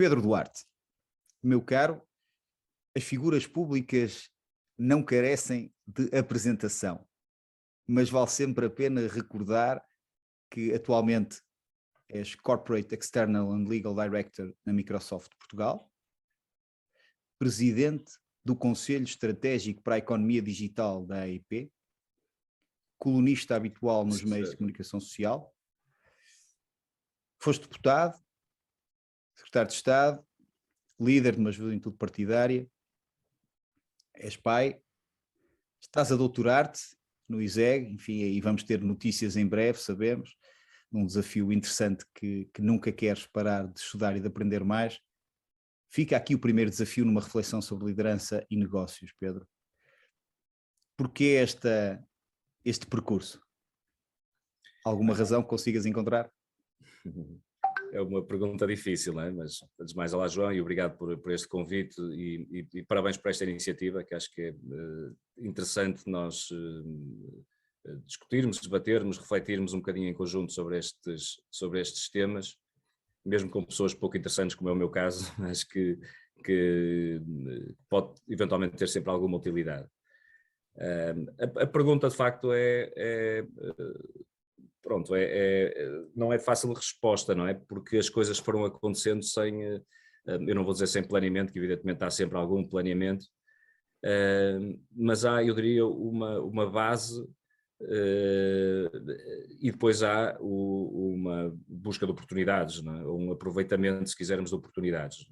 Pedro Duarte, meu caro, as figuras públicas não carecem de apresentação, mas vale sempre a pena recordar que atualmente és Corporate External and Legal Director na Microsoft Portugal, presidente do Conselho Estratégico para a Economia Digital da AIP, colunista habitual nos meios de comunicação social, foste deputado, secretário de Estado, líder de uma juventude partidária, és pai, estás a doutorar-te no ISEG, enfim, aí vamos ter notícias em breve, sabemos, num desafio interessante que nunca queres parar de estudar e de aprender mais. Fica aqui o primeiro desafio numa reflexão sobre liderança e negócios, Pedro. Porquê este percurso? Alguma razão que consigas encontrar? É uma pergunta difícil, não é? Mas antes de mais, olá João, e obrigado por este convite e parabéns por esta iniciativa, que acho que é interessante nós discutirmos, debatermos, refletirmos um bocadinho em conjunto sobre estes temas, mesmo com pessoas pouco interessantes, como é o meu caso, acho que pode eventualmente ter sempre alguma utilidade. A pergunta de facto pronto, não é fácil de resposta, não é? Porque as coisas foram acontecendo sem, eu não vou dizer sem planeamento, que evidentemente há sempre algum planeamento, mas há, eu diria, uma base e depois há uma busca de oportunidades, não é? Ou um aproveitamento, se quisermos, de oportunidades.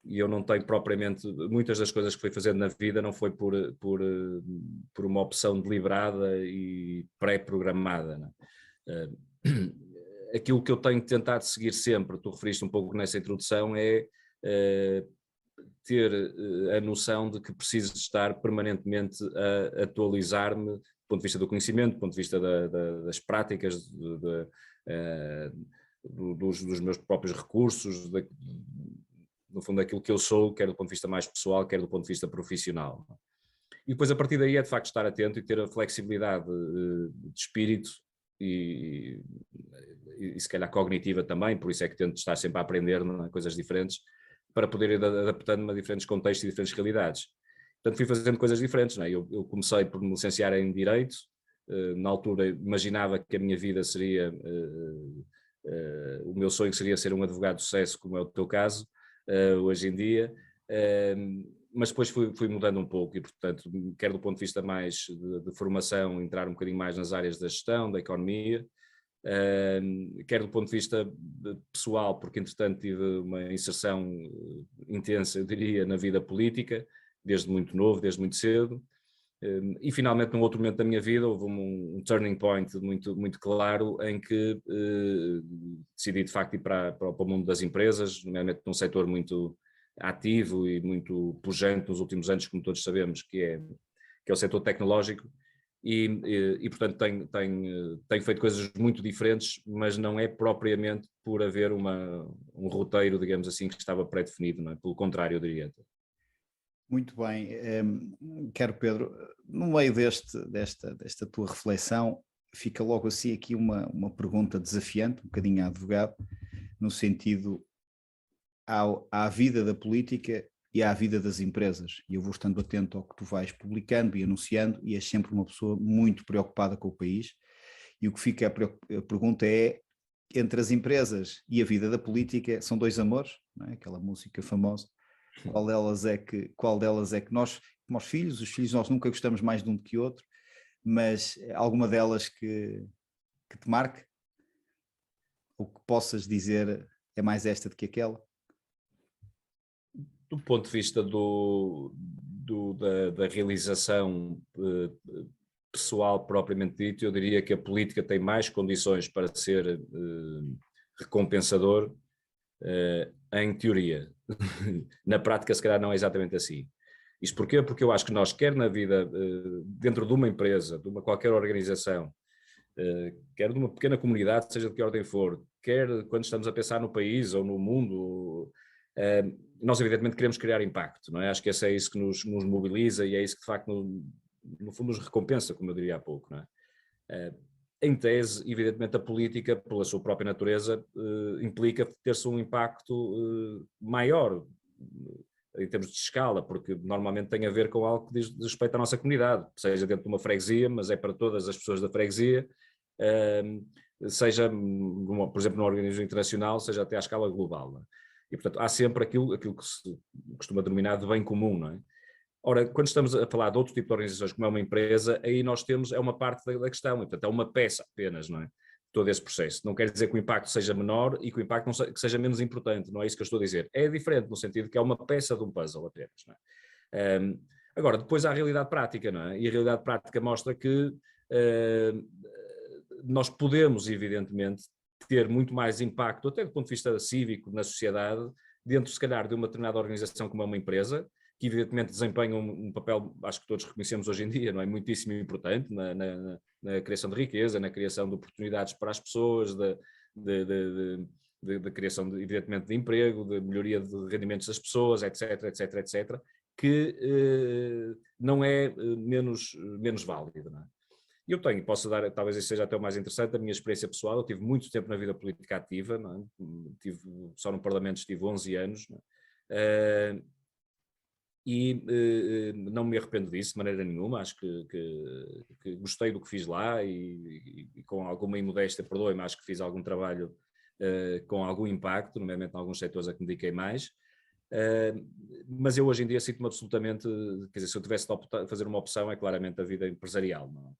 E eu não tenho propriamente, muitas das coisas que fui fazendo na vida não foi por uma opção deliberada e pré-programada, não é? Aquilo que eu tenho tentado seguir sempre, tu referiste um pouco nessa introdução, é ter a noção de que preciso de estar permanentemente a atualizar-me do ponto de vista do conhecimento, do ponto de vista das práticas, dos meus próprios recursos, no fundo aquilo que eu sou, quer do ponto de vista mais pessoal, quer do ponto de vista profissional. E depois a partir daí é de facto estar atento e ter a flexibilidade de espírito e se calhar cognitiva também, por isso é que tento estar sempre a aprender, não é? Coisas diferentes, para poder ir adaptando-me a diferentes contextos e diferentes realidades. Portanto, fui fazendo coisas diferentes, não é? Eu comecei por me licenciar em Direito, na altura imaginava que a minha vida seria, o meu sonho seria ser um advogado de sucesso, como é o teu caso, hoje em dia, mas depois fui mudando um pouco e, portanto, quer do ponto de vista mais de formação, entrar um bocadinho mais nas áreas da gestão, da economia, quer do ponto de vista pessoal, porque entretanto tive uma inserção intensa, eu diria, na vida política, desde muito novo, desde muito cedo, e finalmente num outro momento da minha vida houve um turning point muito, muito claro em que decidi de facto ir para o mundo das empresas, nomeadamente num setor muito ativo e muito pujante nos últimos anos, como todos sabemos, que é o setor tecnológico, e portanto tenho feito coisas muito diferentes, mas não é propriamente por haver um roteiro, digamos assim, que estava pré-definido, não é? Pelo contrário, eu diria. Muito bem, quero Pedro, no meio desta tua reflexão, fica logo assim aqui uma pergunta desafiante, um bocadinho a advogado, no sentido à vida da política e à vida das empresas, e eu vou estando atento ao que tu vais publicando e anunciando, e és sempre uma pessoa muito preocupada com o país, e o que fica a pergunta é, entre as empresas e a vida da política, são dois amores, não é? Aquela música famosa. Qual delas é que nós, como os filhos nós nunca gostamos mais de um do que outro, mas alguma delas que te marque? Ou que possas dizer é mais esta do que aquela? Do ponto de vista da realização pessoal propriamente dito, eu diria que a política tem mais condições para ser recompensador em teoria. Na prática, se calhar, não é exatamente assim. Isto porquê? Porque eu acho que nós, quer na vida, dentro de uma empresa, de qualquer organização, quer de uma pequena comunidade, seja de que ordem for, quer quando estamos a pensar no país ou no mundo, nós evidentemente queremos criar impacto, não é? Acho que é isso que nos mobiliza e é isso que de facto, no fundo, nos recompensa, como eu diria há pouco, não é? em tese, evidentemente a política, pela sua própria natureza, implica ter-se um impacto maior em termos de escala, porque normalmente tem a ver com algo que diz respeito à nossa comunidade, seja dentro de uma freguesia, mas é para todas as pessoas da freguesia, seja, por exemplo, num organismo internacional, seja até à escala global. Não é? E, portanto, há sempre aquilo que se costuma denominar de bem comum, não é? Ora, quando estamos a falar de outro tipo de organizações, como é uma empresa, aí nós temos, é uma parte da questão, e, portanto, é uma peça apenas, não é? Todo esse processo. Não quer dizer que o impacto seja menor e que o impacto que seja menos importante, não é isso que eu estou a dizer. É diferente no sentido que é uma peça de um puzzle apenas, não é? Agora, depois há a realidade prática, não é? E a realidade prática mostra que nós podemos, evidentemente, ter muito mais impacto, até do ponto de vista cívico, na sociedade, dentro, se calhar, de uma determinada organização como é uma empresa, que evidentemente desempenham um papel, acho que todos reconhecemos hoje em dia, não é? Muitíssimo importante na criação de riqueza, na criação de oportunidades para as pessoas, da criação, evidentemente, de emprego, de melhoria de rendimentos das pessoas, etc, etc, etc, que não é menos válido, não é? Eu posso dar, talvez isso seja até o mais interessante, a minha experiência pessoal. Eu tive muito tempo na vida política ativa, não é? Só no Parlamento estive 11 anos, não é? E não me arrependo disso de maneira nenhuma. Acho que gostei do que fiz lá e com alguma imodéstia, perdoe-me, acho que fiz algum trabalho com algum impacto, nomeadamente em alguns setores a que me dediquei mais. Mas eu hoje em dia sinto-me absolutamente, quer dizer, se eu tivesse de fazer uma opção, é claramente a vida empresarial, não é?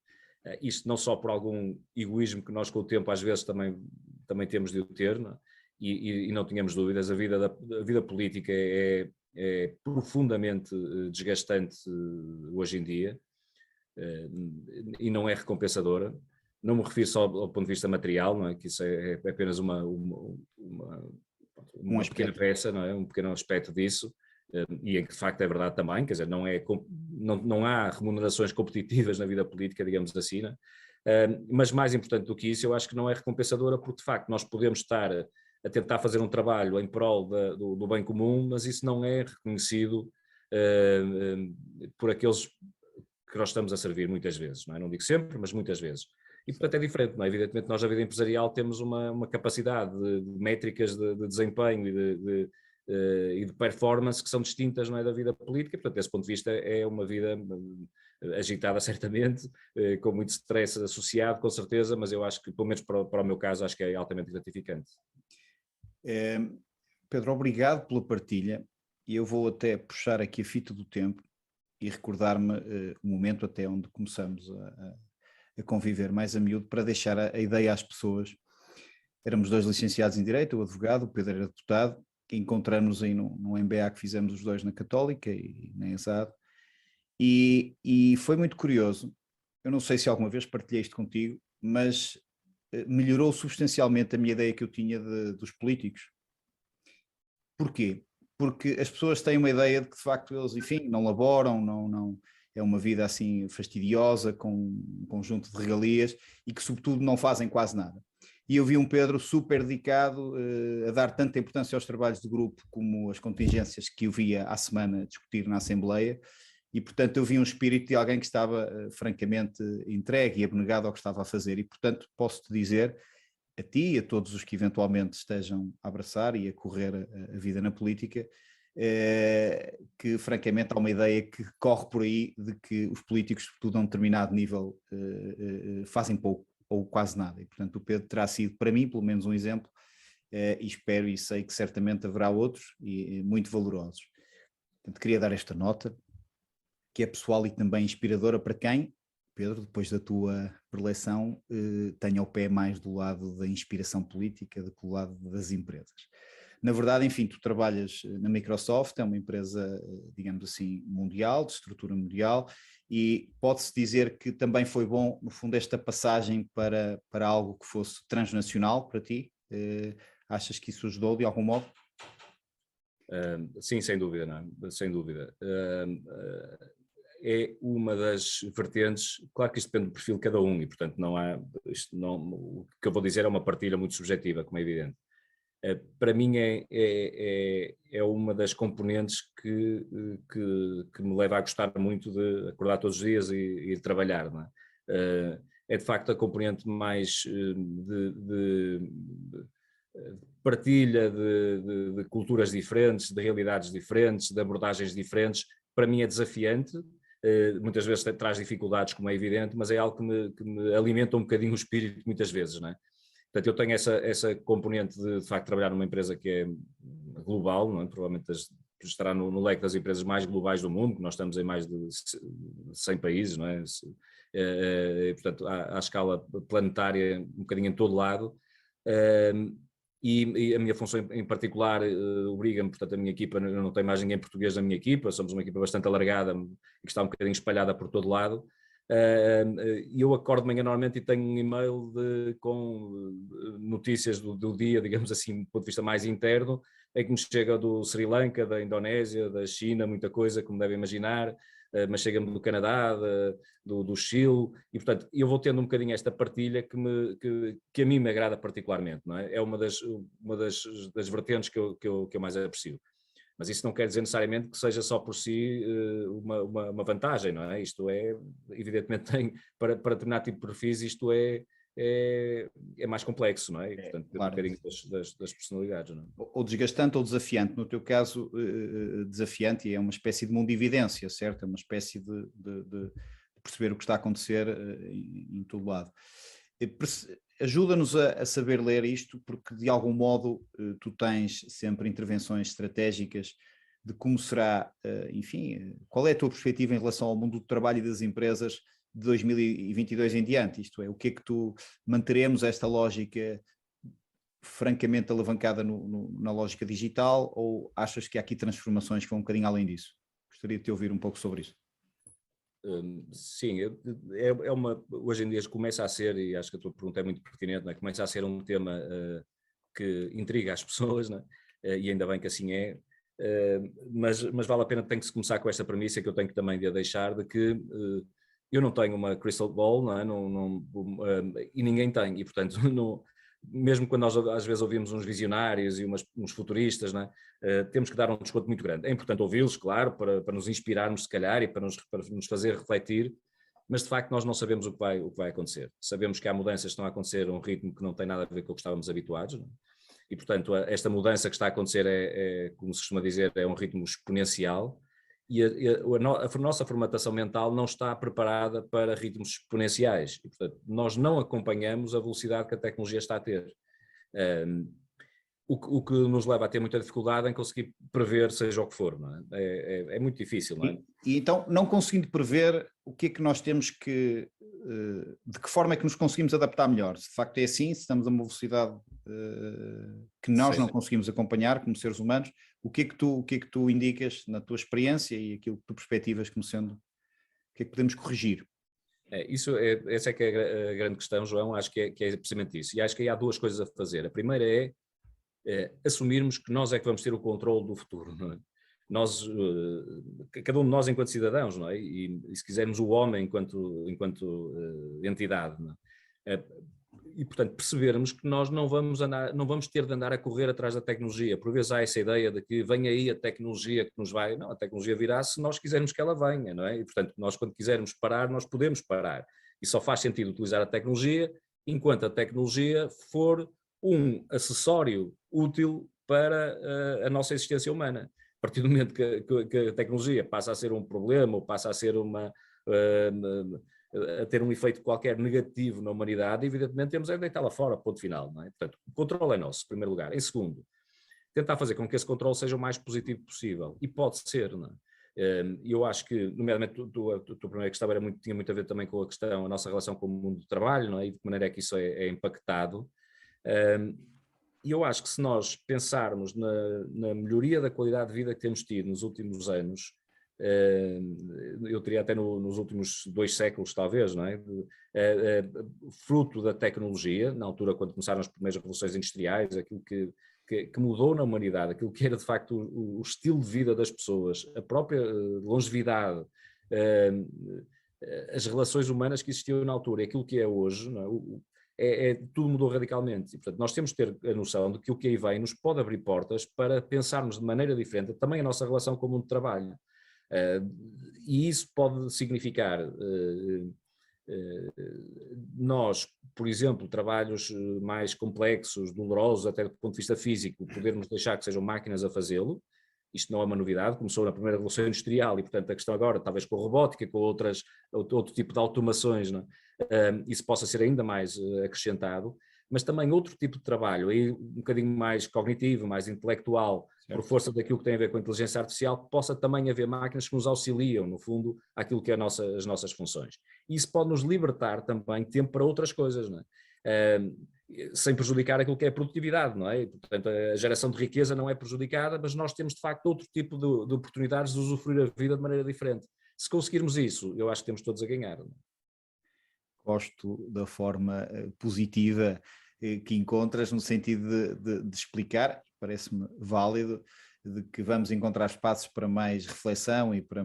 Isto não só por algum egoísmo que nós com o tempo às vezes também temos de o ter, não é? E não tínhamos dúvidas, a vida política é profundamente desgastante hoje em uma e não é recompensadora. Não me refiro só ao ponto de vista material, não é? Que isso é apenas uma pequena peça, não é? Um pequeno aspecto disso, e em que de facto é verdade também, quer dizer, não há remunerações competitivas na vida política, digamos assim, não é? Mas mais importante do que isso, eu acho que não é recompensadora, porque de facto nós podemos estar a tentar fazer um trabalho em prol do bem comum, mas isso não é reconhecido por aqueles que nós estamos a servir muitas vezes, não é? Não digo sempre, mas muitas vezes. E portanto é diferente, não é? Evidentemente nós na vida empresarial temos uma capacidade de métricas de desempenho e de performance que são distintas, não é, da vida política. Portanto, desse ponto de vista é uma vida agitada certamente, com muito stress associado, com certeza, mas eu acho que, pelo menos para o meu caso, acho que é altamente gratificante. Pedro, obrigado pela partilha, e eu vou até puxar aqui a fita do tempo e recordar-me o momento até onde começamos a conviver mais a miúdo, para deixar a ideia às pessoas. Éramos dois licenciados em Direito, o advogado, o Pedro era deputado, encontramos-nos aí num MBA que fizemos os dois na Católica e na ESAD, e foi muito curioso. Eu não sei se alguma vez partilhei isto contigo, mas melhorou substancialmente a minha ideia que eu tinha dos políticos. Porquê? Porque as pessoas têm uma ideia de que de facto eles, enfim, não laboram, não é uma vida assim fastidiosa, com um conjunto de regalias, e que sobretudo não fazem quase nada. E eu vi um Pedro super dedicado a dar tanta importância aos trabalhos de grupo como as contingências que eu via à semana discutir na Assembleia, e portanto eu vi um espírito de alguém que estava francamente entregue e abnegado ao que estava a fazer, e portanto posso-te dizer, a ti e a todos os que eventualmente estejam a abraçar e a correr a vida na política, que francamente há uma ideia que corre por aí de que os políticos, sobretudo a um determinado nível, fazem pouco ou quase nada, e portanto o Pedro terá sido para mim pelo menos um exemplo, e espero e sei que certamente haverá outros e muito valorosos. Portanto, queria dar esta nota, que é pessoal e também inspiradora para quem, Pedro, depois da tua reeleição, tenha o pé mais do lado da inspiração política do que do lado das empresas. Na verdade, enfim, tu trabalhas na Microsoft, é uma empresa, digamos assim, mundial, de estrutura mundial, e pode-se dizer que também foi bom, no fundo, esta passagem para algo que fosse transnacional para ti? Achas que isso ajudou de algum modo? Sim, sem dúvida, não é? Sem dúvida. É uma das vertentes, claro que isto depende do perfil de cada um e, portanto, o que eu vou dizer é uma partilha muito subjetiva, como é evidente. Para mim é uma das componentes que me leva a gostar muito de acordar todos os dias e trabalhar, não é? é de facto a componente mais de partilha de culturas diferentes, de realidades diferentes, de abordagens diferentes. Para mim é desafiante, muitas vezes traz dificuldades, como é evidente, mas é algo que me alimenta um bocadinho o espírito muitas vezes, não é? Portanto, eu tenho essa componente de facto trabalhar numa empresa que é global, não é? Provavelmente estará no leque das empresas mais globais do mundo, nós estamos em mais de 100 países, não é? Portanto, à escala planetária, um bocadinho em todo lado. E a minha função em particular obriga-me, portanto, a minha equipa, eu não tenho mais ninguém português na minha equipa, somos uma equipa bastante alargada e que está um bocadinho espalhada por todo lado. E eu acordo de manhã normalmente e tenho um e-mail com notícias do dia, digamos assim, do ponto de vista mais interno, em que me chega do Sri Lanka, da Indonésia, da China, muita coisa, como devem imaginar, mas chega-me do Canadá, do Chile, e portanto eu vou tendo um bocadinho esta partilha que a mim me agrada particularmente, não é? É uma das vertentes que eu mais aprecio. Mas isso não quer dizer necessariamente que seja só por si uma vantagem, não é? Isto é, evidentemente tem, para determinado tipo de perfis, isto é mais complexo, não é? E, portanto, claro. Um bocadinho das personalidades, não é? Ou desgastante ou desafiante. No teu caso, desafiante, e é uma espécie de mundividência, certo? É uma espécie de perceber o que está a acontecer em todo lado. Ajuda-nos a saber ler isto, porque de algum modo tu tens sempre intervenções estratégicas de como será, enfim, qual é a tua perspectiva em relação ao mundo do trabalho e das empresas de 2022 em diante, isto é, o que é que tu manteremos esta lógica francamente alavancada na lógica digital, ou achas que há aqui transformações que vão um bocadinho além disso? Gostaria de te ouvir um pouco sobre isso. Sim, hoje em dia começa a ser, e acho que a tua pergunta é muito pertinente, não é? Começa a ser um tema que intriga as pessoas, não é? E ainda bem que assim é, mas vale a pena, tem que se começar com esta premissa que eu tenho que também de deixar, de que eu não tenho uma crystal ball, não é? E ninguém tem, e portanto mesmo quando nós às vezes ouvimos uns visionários e uns futuristas, não é? Temos que dar um desconto muito grande. É importante ouvi-los, claro, para nos inspirarmos se calhar e para nos fazer refletir, mas de facto nós não sabemos o que vai acontecer. Sabemos que há mudanças que estão a acontecer a um ritmo que não tem nada a ver com o que estávamos habituados, não é? E portanto esta mudança que está a acontecer como se costuma dizer, é um ritmo exponencial, e a nossa formatação mental não está preparada para ritmos exponenciais, e portanto nós não acompanhamos a velocidade que a tecnologia está a ter. O que nos leva a ter muita dificuldade em conseguir prever seja o que for, não é? É muito difícil, não é? E então, não conseguindo prever, o que é que nós temos que, de que forma é que nos conseguimos adaptar melhor? Se de facto é assim, se estamos a uma velocidade que nós não conseguimos acompanhar como seres humanos, o que é que tu indicas na tua experiência e aquilo que tu perspectivas como sendo, o que é que podemos corrigir? Essa é que é a grande questão, João, acho que é precisamente isso. E acho que aí há duas coisas a fazer. A primeira é assumirmos que nós é que vamos ter o controle do futuro, não é? Nós, cada um de nós enquanto cidadãos, não é? E se quisermos o homem enquanto entidade, não é? E portanto percebermos que nós não vamos ter de andar a correr atrás da tecnologia. Por vezes há essa ideia de que vem aí a tecnologia que nos vai, não, a tecnologia virá se nós quisermos que ela venha, não é? E portanto nós quando quisermos parar, nós podemos parar. E só faz sentido utilizar a tecnologia enquanto a tecnologia for um acessório útil para a nossa existência humana. A partir do momento que a tecnologia passa a ser um problema ou passa a ser a ter um efeito qualquer negativo na humanidade, evidentemente temos de deitá-la fora, ponto final, não é? Portanto, o controle é nosso, em primeiro lugar. Em segundo, tentar fazer com que esse controle seja o mais positivo possível. E pode ser, não é? Eu acho que, nomeadamente, a tua primeira questão tinha muito a ver também com a nossa relação com o mundo do trabalho, não é? E de que maneira é que isso é impactado. E eu acho que se nós pensarmos na melhoria da qualidade de vida que temos tido nos últimos anos, eu diria até nos últimos 2 séculos talvez, não é? Fruto da tecnologia, na altura quando começaram as primeiras revoluções industriais, aquilo que mudou na humanidade, aquilo que era de facto o estilo de vida das pessoas, a própria longevidade, as relações humanas que existiam na altura, aquilo que é hoje, não é? Tudo mudou radicalmente e, portanto, nós temos de ter a noção de que o que aí vem nos pode abrir portas para pensarmos de maneira diferente também a nossa relação com o mundo do trabalho. E isso pode significar nós, por exemplo, trabalhos mais complexos, dolorosos, até do ponto de vista físico, podermos deixar que sejam máquinas a fazê-lo. Isto não é uma novidade, começou na primeira revolução industrial e, portanto, a questão agora, talvez com a robótica, com outro tipo de automações, não é? Isso possa ser ainda mais acrescentado, mas também outro tipo de trabalho, aí um bocadinho mais cognitivo, mais intelectual, certo, por força daquilo que tem a ver com a inteligência artificial, que possa também haver máquinas que nos auxiliam, no fundo, àquilo que é as nossas funções. E isso pode nos libertar também tempo para outras coisas, não é? Sem prejudicar aquilo que é a produtividade, não é? Portanto, a geração de riqueza não é prejudicada, mas nós temos, de facto, outro tipo de oportunidades de usufruir a vida de maneira diferente. Se conseguirmos isso, eu acho que temos todos a ganhar. Não é? Gosto da forma positiva que encontras, no sentido de explicar, parece-me válido, de que vamos encontrar espaços para mais reflexão e para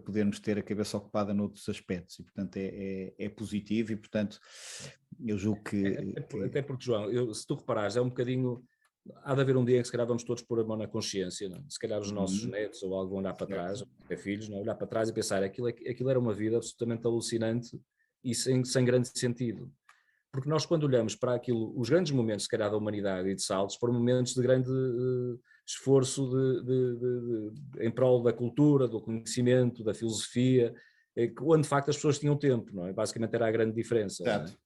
podermos ter a cabeça ocupada noutros aspectos, e portanto é positivo, e portanto eu julgo que... Até porque, João, se tu reparares, é um bocadinho... Há de haver um dia em que se calhar vamos todos pôr a mão na consciência, não? Se calhar os nossos netos ou algo vão olhar para trás, ou ter filhos, não? Olhar para trás e pensar aquilo era uma vida absolutamente alucinante e sem grande sentido. Porque nós, quando olhamos para aquilo, os grandes momentos, se calhar, da humanidade e de saltos, foram momentos de grande esforço em prol da cultura, do conhecimento, da filosofia, onde de facto as pessoas tinham tempo, não é? Basicamente era a grande diferença. Exato.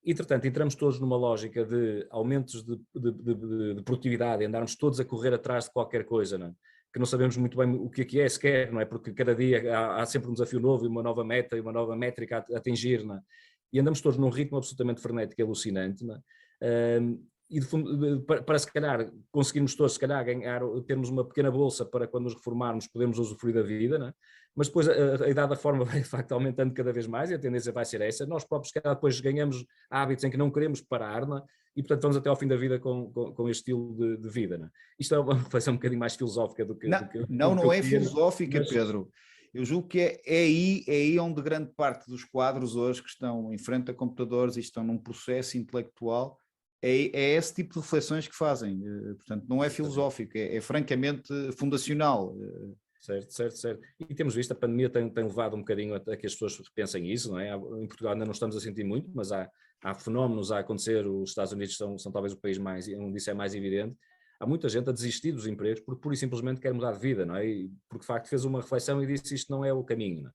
Entretanto, entramos todos numa lógica de aumentos de produtividade, andarmos todos a correr atrás de qualquer coisa, não é? Que não sabemos muito bem o que é sequer, não é? Porque cada dia há sempre um desafio novo e uma nova meta e uma nova métrica a atingir, não é? E andamos todos num ritmo absolutamente frenético e alucinante, não é? E de fundo, para se calhar conseguirmos todos, se calhar, termos uma pequena bolsa para quando nos reformarmos podermos usufruir da vida, não é? Mas depois a idade da forma vai de facto aumentando cada vez mais e a tendência vai ser essa. Nós próprios, se calhar, depois ganhamos hábitos em que não queremos parar, não é? E portanto vamos até ao fim da vida com este estilo de vida. Não é? Isto é uma reflexão um bocadinho mais filosófica do que... Não é filosófica, mas... Pedro. Eu julgo que é aí onde grande parte dos quadros hoje que estão em frente a computadores e estão num processo intelectual, é esse tipo de reflexões que fazem. Portanto, não é filosófico, é francamente fundacional. Certo. E temos visto, a pandemia tem levado um bocadinho a que as pessoas pensem isso, não é? Em Portugal ainda não estamos a sentir muito, mas há fenómenos a acontecer. Os Estados Unidos são talvez o país onde isso é mais evidente. Há muita gente a desistir dos empregos porque pura e simplesmente quer mudar de vida, não é? E porque de facto fez uma reflexão e disse isto não é o caminho. Não é?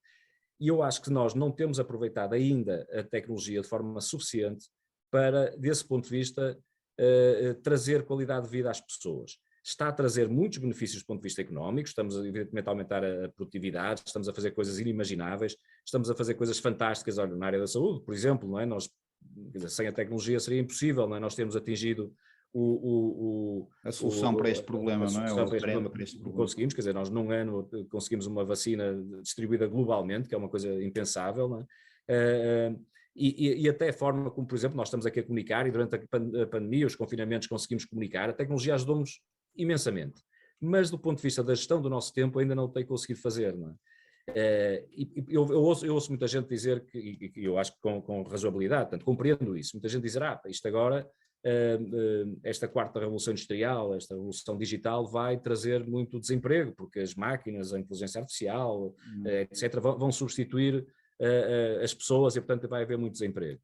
E eu acho que nós não temos aproveitado ainda a tecnologia de forma suficiente para, desse ponto de vista, trazer qualidade de vida às pessoas. Está a trazer muitos benefícios do ponto de vista económico, estamos evidentemente a aumentar a produtividade, estamos a fazer coisas inimagináveis, estamos a fazer coisas fantásticas, olha, na área da saúde, por exemplo, não é? Nós, sem a tecnologia seria impossível, não é? Nós temos atingido a solução para este problema, não é? Para este problema. Conseguimos, quer dizer, nós num ano conseguimos uma vacina distribuída globalmente, que é uma coisa impensável, não é? E até a forma como, por exemplo, nós estamos aqui a comunicar e durante a pandemia, os confinamentos conseguimos comunicar, a tecnologia ajudou-nos imensamente, mas do ponto de vista da gestão do nosso tempo ainda não tem conseguido fazer, não é? Eu ouço muita gente dizer, e eu acho que com razoabilidade, portanto, compreendo isso, muita gente dizer, isto agora, esta quarta revolução industrial, esta revolução digital vai trazer muito desemprego, porque as máquinas, a inteligência artificial, etc., vão substituir as pessoas e, portanto, vai haver muito desemprego.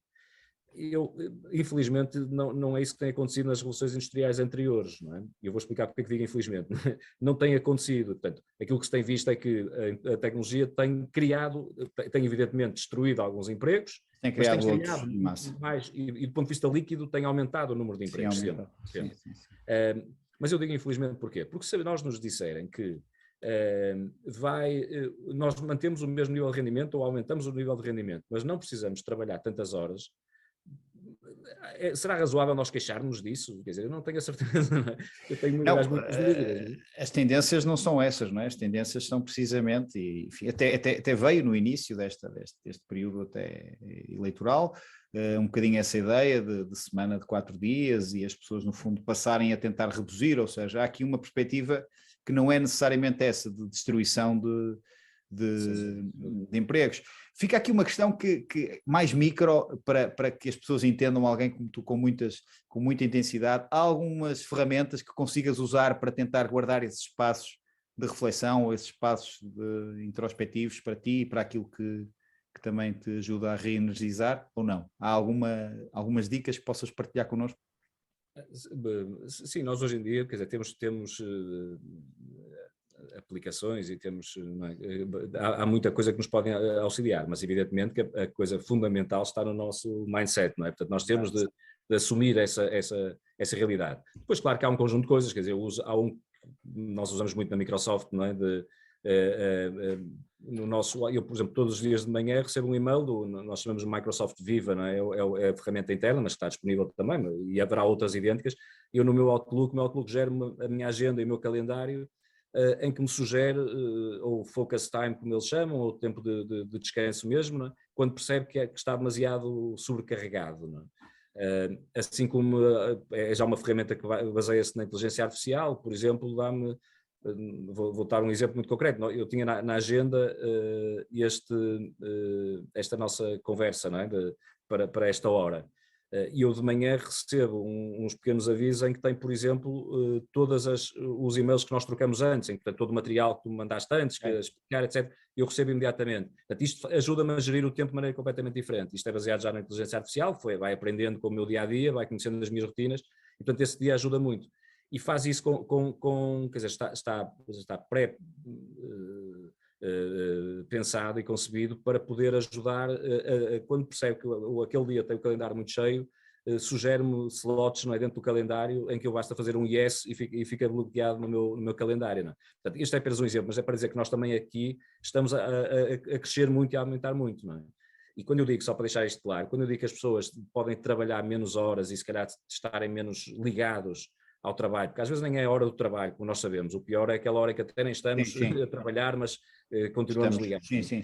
Infelizmente, não é isso que tem acontecido nas revoluções industriais anteriores, não é? Eu vou explicar porque é que digo infelizmente. Não tem acontecido. Portanto, aquilo que se tem visto é que a tecnologia tem evidentemente destruído alguns empregos, tem criado mais, e do ponto de vista líquido tem aumentado o número de empregos. Sim. Mas eu digo infelizmente porquê? Porque se nós nos disserem que nós mantemos o mesmo nível de rendimento ou aumentamos o nível de rendimento, mas não precisamos trabalhar tantas horas, será razoável nós queixarmos disso? Quer dizer, eu não tenho a certeza, não é? Eu tenho muitas dúvidas. As tendências não são essas, não é? As tendências são precisamente, e enfim, até veio no início deste período até eleitoral, um bocadinho essa ideia de semana de 4 dias e as pessoas no fundo passarem a tentar reduzir, ou seja, há aqui uma perspectiva que não é necessariamente essa de destruição de empregos. Fica aqui uma questão que mais micro, para que as pessoas entendam, alguém como tu com muita intensidade, há algumas ferramentas que consigas usar para tentar guardar esses espaços de reflexão, ou esses espaços introspectivos para ti e para aquilo que que também te ajuda a reenergizar ou não? Há algumas dicas que possas partilhar connosco? Sim, nós hoje em dia, quer dizer, temos aplicações e temos, não é? Há muita coisa que nos podem auxiliar, mas evidentemente que a coisa fundamental está no nosso mindset, não é? Portanto, nós temos de assumir essa realidade. Depois, claro que há um conjunto de coisas, quer dizer, nós usamos muito na Microsoft, não é? No nosso, eu, por exemplo, todos os dias de manhã recebo um e-mail nós chamamos de Microsoft Viva, não é? É a ferramenta interna, mas está disponível também, e haverá outras idênticas. Eu no meu Outlook gero a minha agenda e o meu calendário, em que me sugere ou focus time, como eles chamam, ou tempo de descanso mesmo, não é? Quando percebe que está demasiado sobrecarregado, não é? Assim como é já uma ferramenta que baseia-se na inteligência artificial, por exemplo, dá-me. Vou dar um exemplo muito concreto. Eu tinha na agenda esta nossa conversa, não é? Para esta hora. E eu de manhã recebo uns pequenos avisos em que tem, por exemplo, todos os e-mails que nós trocamos antes, em que tem todo o material que tu me mandaste antes, que explicar, etc. Eu recebo imediatamente. Portanto, isto ajuda-me a gerir o tempo de maneira completamente diferente. Isto é baseado já na inteligência artificial, vai aprendendo com o meu dia-a-dia, vai conhecendo as minhas rotinas, e portanto esse dia ajuda muito. E faz isso quer dizer, está pensado e concebido para poder ajudar, quando percebe que aquele dia tem o calendário muito cheio, sugere-me slots, não é, dentro do calendário em que eu basta fazer um yes e fica bloqueado no meu calendário. Não é? Portanto, este é apenas um exemplo, mas é para dizer que nós também aqui estamos a crescer muito e a aumentar muito. Não é? E quando eu digo, só para deixar isto claro, quando eu digo que as pessoas podem trabalhar menos horas e se calhar estarem menos ligados ao trabalho, porque às vezes nem é a hora do trabalho, como nós sabemos, o pior é aquela hora que até nem estamos a trabalhar, mas continuamos ligados. Sim.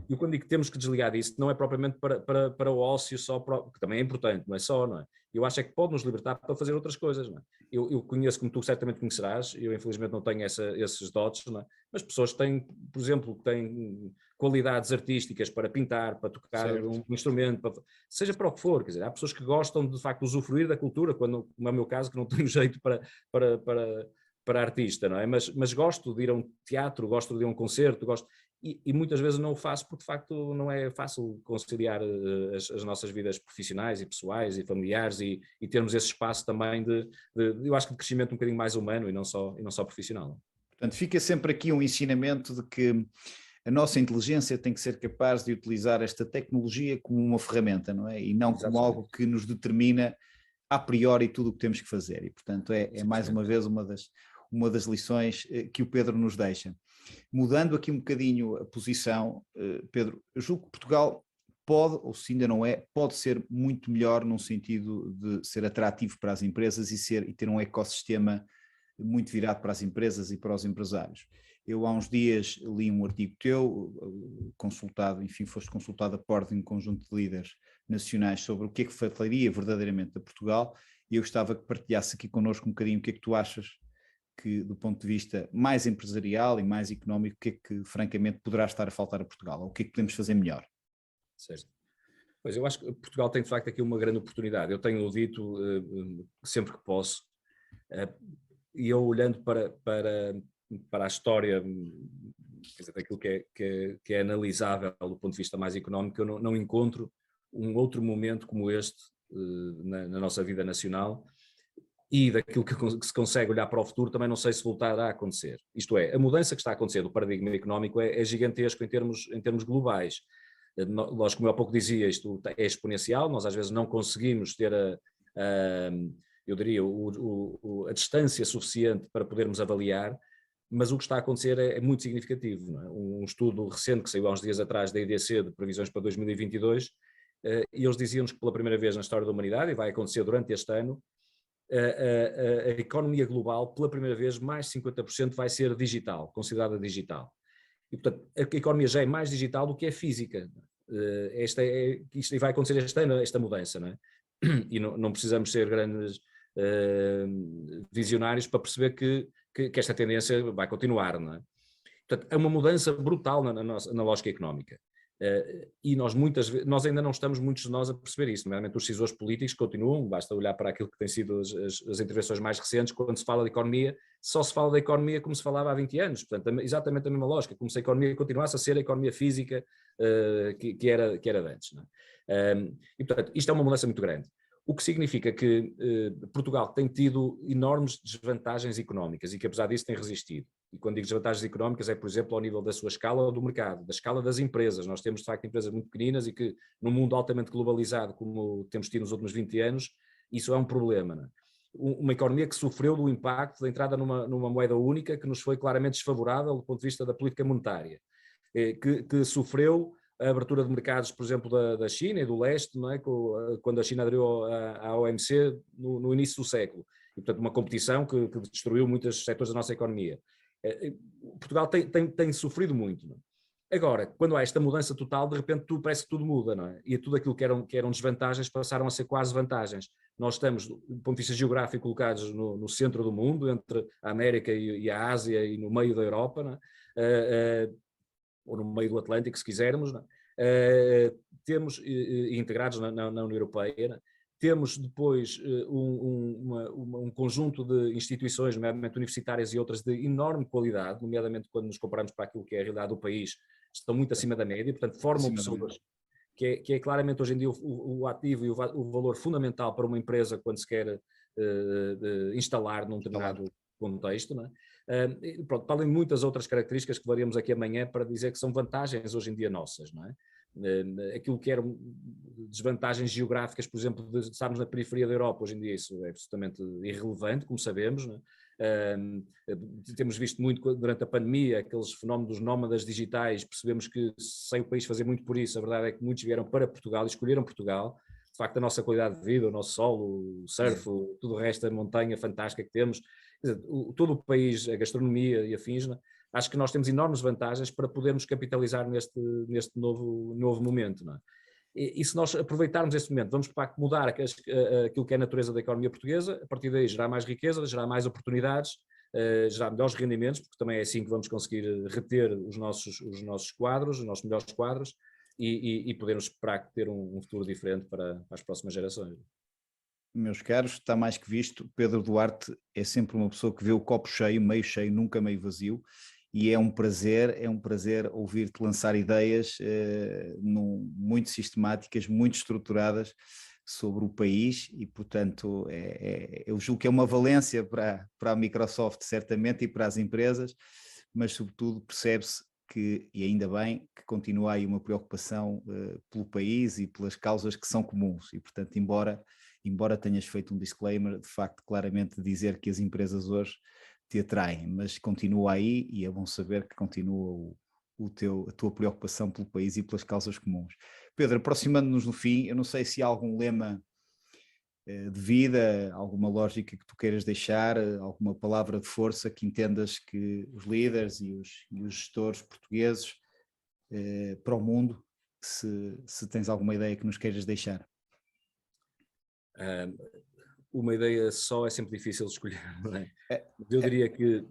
E quando digo que temos que desligar disso, não é propriamente para o ócio só, que também é importante, não é só, não é? Eu acho é que pode nos libertar para fazer outras coisas, não é? Eu conheço, como tu certamente conhecerás, eu infelizmente não tenho esses dotes, não é? Mas pessoas que têm, por exemplo, têm qualidades artísticas para pintar, para tocar um instrumento, seja para o que for, quer dizer, há pessoas que gostam de facto usufruir da cultura, como é o meu caso, que não tenho jeito para artista, não é? Mas gosto de ir a um teatro, gosto de ir a um concerto, e muitas vezes não o faço porque de facto não é fácil conciliar as nossas vidas profissionais e pessoais e familiares e termos esse espaço também eu acho que de crescimento um bocadinho mais humano e não só profissional. Portanto, fica sempre aqui um ensinamento de que a nossa inteligência tem que ser capaz de utilizar esta tecnologia como uma ferramenta, não é? E não como algo que nos determina a priori tudo o que temos que fazer. E, portanto, é mais uma vez uma das lições que o Pedro nos deixa. Mudando aqui um bocadinho a posição, Pedro, eu julgo que Portugal pode, ou se ainda não é, pode ser muito melhor num sentido de ser atrativo para as empresas e ter um ecossistema muito virado para as empresas e para os empresários. Eu há uns dias li um artigo teu, consultado, enfim, foste consultado a por um conjunto de líderes nacionais sobre o que é que faria verdadeiramente a Portugal, e eu gostava que partilhasse aqui connosco um bocadinho o que é que tu achas que, do ponto de vista mais empresarial e mais económico, o que é que francamente poderá estar a faltar a Portugal, ou o que é que podemos fazer melhor? Certo. Pois, eu acho que Portugal tem de facto aqui uma grande oportunidade. Eu tenho dito sempre que posso, e eu olhando para a história, quer dizer, daquilo que é analisável do ponto de vista mais económico, eu não encontro um outro momento como este na nossa vida nacional, e daquilo que se consegue olhar para o futuro também não sei se voltará a acontecer. Isto é, a mudança que está a acontecer do paradigma económico é gigantesco em termos globais. Nós, como eu há pouco dizia, isto é exponencial, nós às vezes não conseguimos ter eu diria, a distância suficiente para podermos avaliar, mas o que está a acontecer é muito significativo. Não é? Um estudo recente que saiu há uns dias atrás da IDC de previsões para 2022, e eles diziam-nos que pela primeira vez na história da humanidade, e vai acontecer durante este ano, a economia global, pela primeira vez, mais 50% vai ser digital, considerada digital. E, portanto, a economia já é mais digital do que é física. Isto vai acontecer este ano, esta mudança, não é? E não precisamos ser grandes visionários para perceber que esta tendência vai continuar, não é? Portanto, é uma mudança brutal na lógica económica. E nós muitas vezes, nós ainda não estamos, muitos de nós, a perceber isso, nomeadamente os decisores políticos continuam, basta olhar para aquilo que têm sido as intervenções mais recentes, quando se fala de economia, só se fala da economia como se falava há 20 anos, portanto, exatamente a mesma lógica, como se a economia continuasse a ser a economia física que era de antes. Não é? E, portanto, isto é uma mudança muito grande. O que significa que Portugal tem tido enormes desvantagens económicas e que, apesar disso, tem resistido. E quando digo desvantagens económicas é, por exemplo, ao nível da sua escala ou do mercado, da escala das empresas. Nós temos, de facto, empresas muito pequeninas e que, num mundo altamente globalizado, como temos tido nos últimos 20 anos, isso é um problema. Não é? Uma economia que sofreu do impacto da entrada numa moeda única que nos foi claramente desfavorável do ponto de vista da política monetária, que sofreu a abertura de mercados, por exemplo, da China e do leste, não é? Quando a China aderiu à OMC no início do século. E, portanto, uma competição que destruiu muitos setores da nossa economia. Portugal tem sofrido muito. Não é? Agora, quando há esta mudança total, de repente parece que tudo muda, não é? E tudo aquilo que eram desvantagens passaram a ser quase vantagens. Nós estamos, do ponto de vista geográfico, colocados no centro do mundo, entre a América e a Ásia e no meio da Europa, não é? Ou no meio do Atlântico, se quisermos, não é? Temos integrados na União Europeia, não é? Temos depois um conjunto de instituições, nomeadamente universitárias e outras, de enorme qualidade, nomeadamente quando nos comparamos para aquilo que é a realidade do país, estão muito acima da média, portanto formam pessoas, que é claramente hoje em dia o ativo e o valor fundamental para uma empresa quando se quer instalar num determinado contexto, não é? Pronto, para além de muitas outras características que veremos aqui amanhã para dizer que são vantagens hoje em dia nossas, não é? Aquilo que eram desvantagens geográficas, por exemplo, de estarmos na periferia da Europa, hoje em dia isso é absolutamente irrelevante, como sabemos, não é? Temos visto muito durante a pandemia aqueles fenómenos nómadas digitais, percebemos que sem o país fazer muito por isso, a verdade é que muitos vieram para Portugal e escolheram Portugal. De facto, a nossa qualidade de vida, o nosso solo, o surf, tudo o resto, a montanha fantástica que temos, todo o país, a gastronomia e afins, não é? Acho que nós temos enormes vantagens para podermos capitalizar neste novo momento. Não é? E se nós aproveitarmos esse momento, vamos para mudar aquilo que é a natureza da economia portuguesa, a partir daí gerar mais riqueza, gerar mais oportunidades, gerar melhores rendimentos, porque também é assim que vamos conseguir reter os nossos quadros, os nossos melhores quadros, e podermos esperar ter um futuro diferente para as próximas gerações. Meus caros, está mais que visto, Pedro Duarte é sempre uma pessoa que vê o copo cheio, nunca meio vazio, e é um prazer ouvir-te lançar ideias muito sistemáticas, muito estruturadas sobre o país e, portanto, eu julgo que é uma valência para a Microsoft, certamente, e para as empresas, mas, sobretudo, percebe-se que, e ainda bem, que continua aí uma preocupação pelo país e pelas causas que são comuns, e, portanto, embora tenhas feito um disclaimer, de facto, claramente dizer que as empresas hoje te atraem, mas continua aí e é bom saber que continua a tua preocupação pelo país e pelas causas comuns. Pedro, aproximando-nos no fim, eu não sei se há algum lema de vida, alguma lógica que tu queiras deixar, alguma palavra de força que entendas que os líderes e os gestores portugueses para o mundo, se tens alguma ideia que nos queiras deixar. Uma ideia só é sempre difícil de escolher, não é? Eu diria que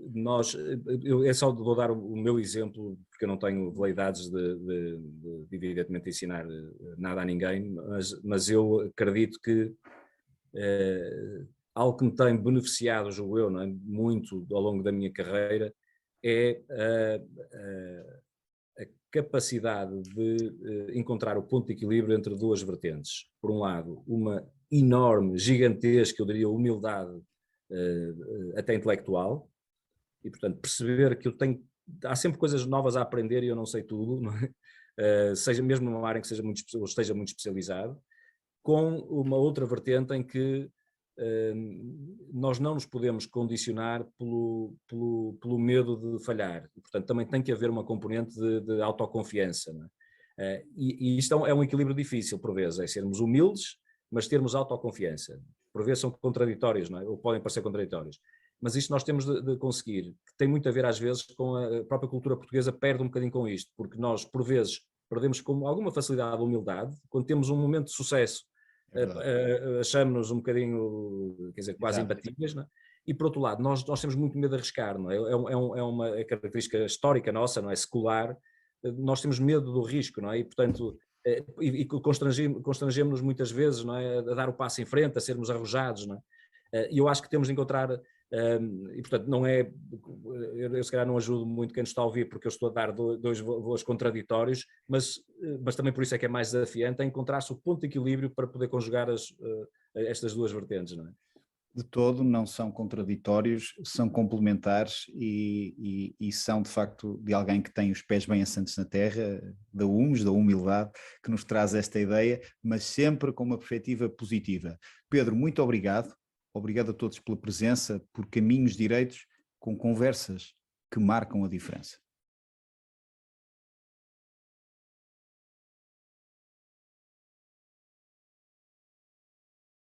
é só vou dar o meu exemplo, porque eu não tenho veleidades de evidentemente ensinar nada a ninguém, mas eu acredito que algo que me tem beneficiado, julgo eu, não é? Muito ao longo da minha carreira, é a capacidade de encontrar o ponto de equilíbrio entre duas vertentes. Por um lado, uma enorme, gigantesca, eu diria, humildade até intelectual, e portanto perceber que há sempre coisas novas a aprender e eu não sei tudo, não é? Seja mesmo numa área em que esteja muito especializado, com uma outra vertente em que nós não nos podemos condicionar pelo medo de falhar, e, portanto também tem que haver uma componente de autoconfiança, não é? E isto é um equilíbrio difícil por vezes, é sermos humildes, mas termos autoconfiança. Por vezes são contraditórios, não é? Ou podem parecer contraditórios, mas isto nós temos de conseguir, que tem muito a ver às vezes com a própria cultura portuguesa, perde um bocadinho com isto, porque nós por vezes perdemos com alguma facilidade a humildade, quando temos um momento de sucesso, achamos-nos um bocadinho, quer dizer, quase imbatíveis, não é? E por outro lado, nós temos muito medo de arriscar, não é? É uma característica histórica nossa, não é? Secular, nós temos medo do risco, não é? E, portanto, e constrangemos-nos muitas vezes, não é? A dar o passo em frente, a sermos arrojados, não é? E eu acho que temos de encontrar, e portanto não é, eu se calhar não ajudo muito quem nos está a ouvir, porque eu estou a dar dois valores contraditórios, mas também por isso é que é mais desafiante, é encontrar-se o ponto de equilíbrio para poder conjugar estas duas vertentes, não é? De todo, não são contraditórios, são complementares e são de facto de alguém que tem os pés bem assentos na terra, da humildade, que nos traz esta ideia, mas sempre com uma perspectiva positiva. Pedro, muito obrigado. Obrigado a todos pela presença, por Caminhos Direitos, com conversas que marcam a diferença.